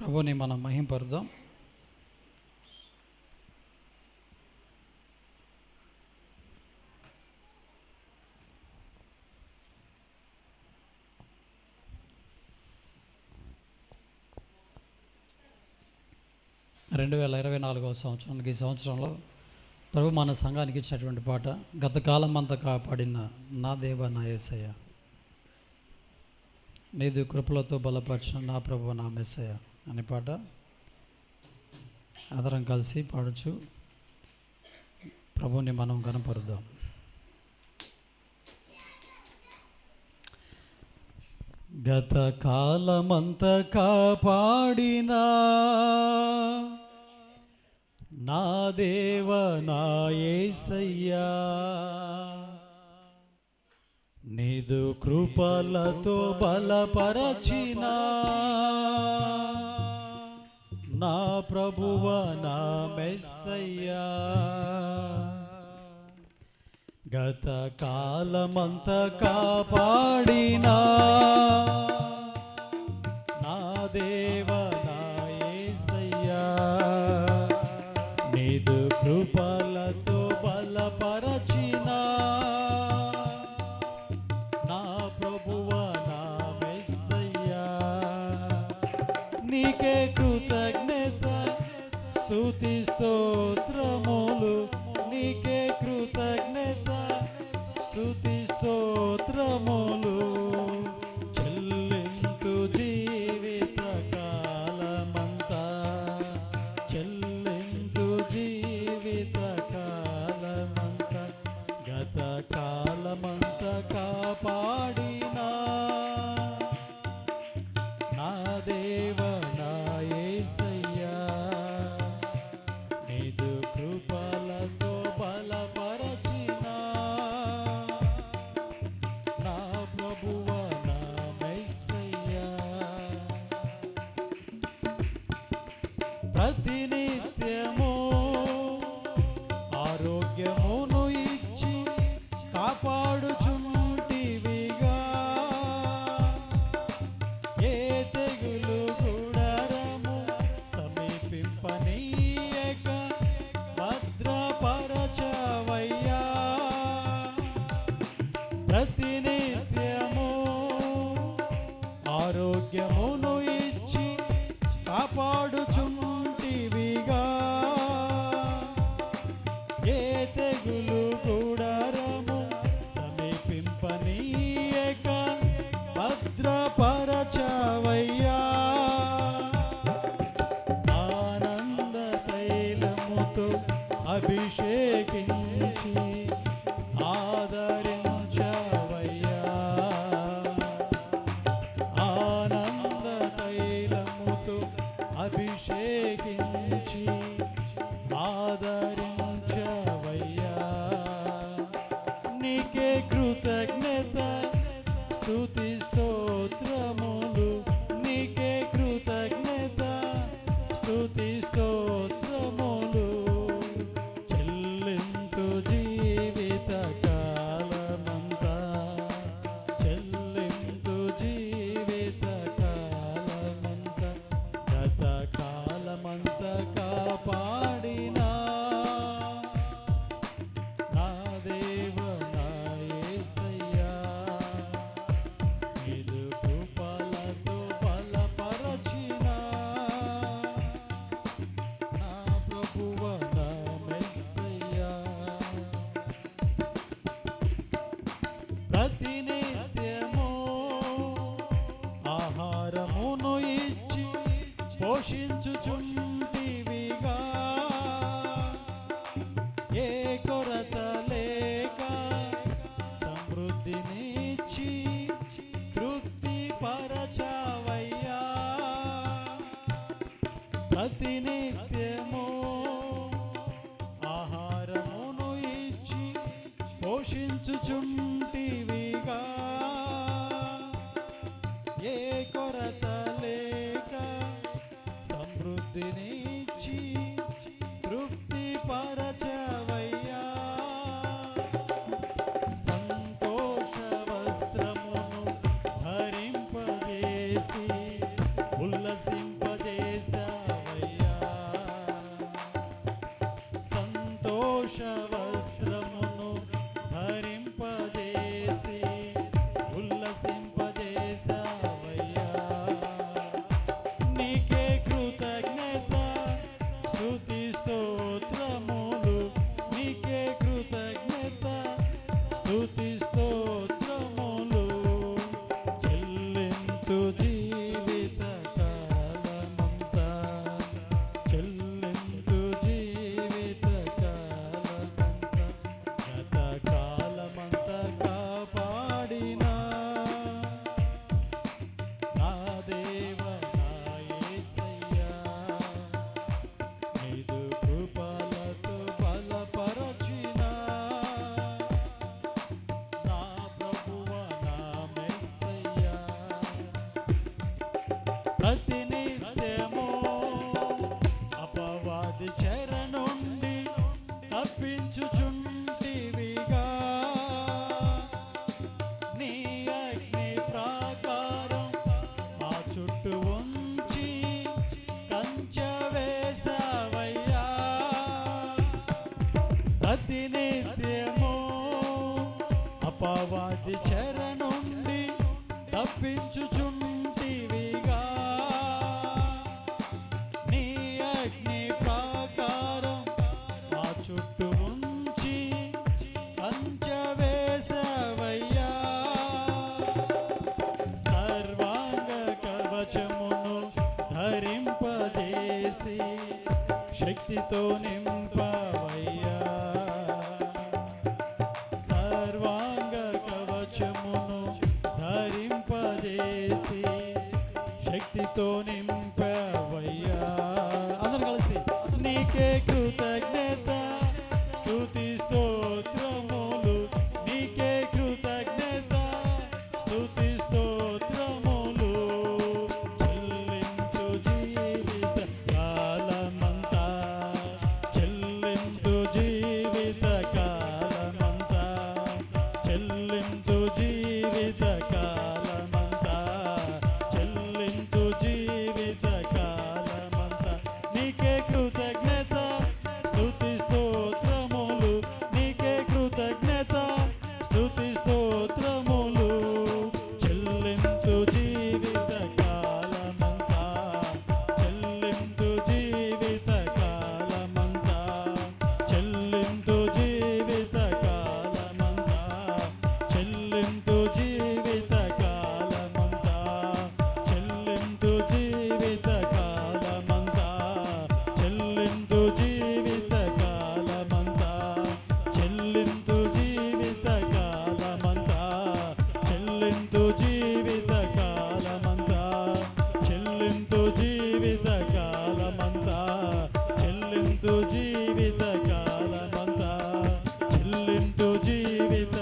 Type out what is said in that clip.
ప్రభుని మనం మహింపరుద్దాం. రెండు 2024వ సంవత్సరానికి ఈ సంవత్సరంలో ప్రభు మన సంఘానికి ఇచ్చినటువంటి పాట, గత కాలం అంతా కాపాడిన నా దేవ నా యేసయ్య, నీదు కృపలతో బలపరిచిన నా ప్రభు నా మెస్సయ్య అనే పాట అందరం కలిసి పాడుచు ప్రభుని మనం కనపరుద్దాం. గత కాలమంతా కాపాడినా నా దేవ నా యేసయ్యా, నీదు కృపలతో బలపరచిన నా ప్రభువ నా మెస్సయ్యా, గత కాలమంతా కాపాడినా నా దేవ నా యేసయ్యా, నీదు కృపలతో బలపరచిన నా ప్రభువ నా మెస్సయ్యా, నీకే కృతజ్ఞత స్తుతి స్తోత్రములు, నీకే కృతజ్ఞత స్తుతి స్తోత్రములు చెల్లింతు జీవిత కాలమంతా, చెల్లింతు జీవిత కాలమంతా, గత కాలమంతా కాపాడినా నా దేవ నా యేసయ్యా, నీదు కృపలతో బలపరచిన నా ప్రభువ నా మెస్సయ్యా, ప్రతినిత్యము ఆరోగ్యమును ఇచ్చి కాపాడుచుంటివిగా, ఏ తెగులు గుడారము సమీపింపనీయక భద్రపరచవయ్యా, ప్రతినిత్యము ఆరోగ్యమును ఇచ్చి కాపాడుచుంటివిగా, ఏ తెగులు గుడారము సమీపింపనీయక భద్రపరచవయ్యా, ఆనంద తైలముతో అభిషేకించి ఆదరించవయ్యా, ఆనంద తైలముతో అభిషేకించి ఆదరించవయ్యా, నీకే కృతజ్ఞత స్తుతి స్తోత్రములు, నీకే కృతజ్ఞత స్తుతి స్తోత్రములు చెల్లింతు జీవిత కాలమంతా, చెల్లింతు జీవిత కాలమంతా, గత కాలమంతా కాపాడినా నా దేవ నా యేసయ్యా, నీదు కృపలతో బలపరచిన నా ప్రభువ నా మెస్సయ్యా, ప్రతినిత్యము ఆహారమును ఇచ్చి పోషించుచుంటివిగా, ఏ కొరత లేక సమృద్ధినిచ్చి తృప్తి పరచవయ్యా, ప్రతినిత్యము ఆహారమును ఇచ్చి పోషించుచుంటివిగా, ఏ కొరత లేక సమృద్ధినిచ్చి తృప్తి పరచవయ్యా, సంతోష వస్త్రమును ధరింపజేసి ఉల్లసింపజేసి ప్రతినిత్యము అపవాది చెర నుండి తప్పించుచుంటివిగా నీ అగ్ని ప్రాకారం మా చుట్టూ ఉంచి కంచె వేసావయ్యా ప్రతినిత్యము అపవాది చెర నుండి తప్పించుచుంటివిగా నీ అగ్ని ప్రాకారం మా చుట్టూ ఉంచి కంచె వేసావయ్యా సర్వాంగ కవచమును ధరింపజేసి శక్తితో నింపవయ్యా సర్వాంగ కవచమును ధరింపజేసి శక్తితో నింపవయ్యా అందరూ కలిసి నీకే కృతజ్ఞత స్తుతి స్తోత్రములు నీకే కృతజ్ఞత స్తుతి స్తోత్రములు చెల్లించు జీవిత కాలమంతా చెల్లించు జీవిత కాలమంతా చెల్లించు జీవిత కాలమంతా చెల్లించు జీవిత కాలమంతా నీకే కృతజ్ఞత స్తుతి స్తోత్రములు నీకే కృతజ్ఞత స్తుతి స్తోత్రములు చెల్లించు జీవిత కాలమంతా చెల్లించు జీవిత కాలమంతా చెల్లించు జీవిత కాలమంతా చెల్లించు జీవిత కాలమంతా చెల్లించు జీవిత కాలమంతా చెల్లించు జీవిత కాలమంతా చెల్లించు జీవిత కాలమంతా చెల్లించు జీవిత కాలమంతా చెల్లించు జీవిత కాలమంతా చెల్లించు జీవిత కాలమంతా చెల్లించు జీవిత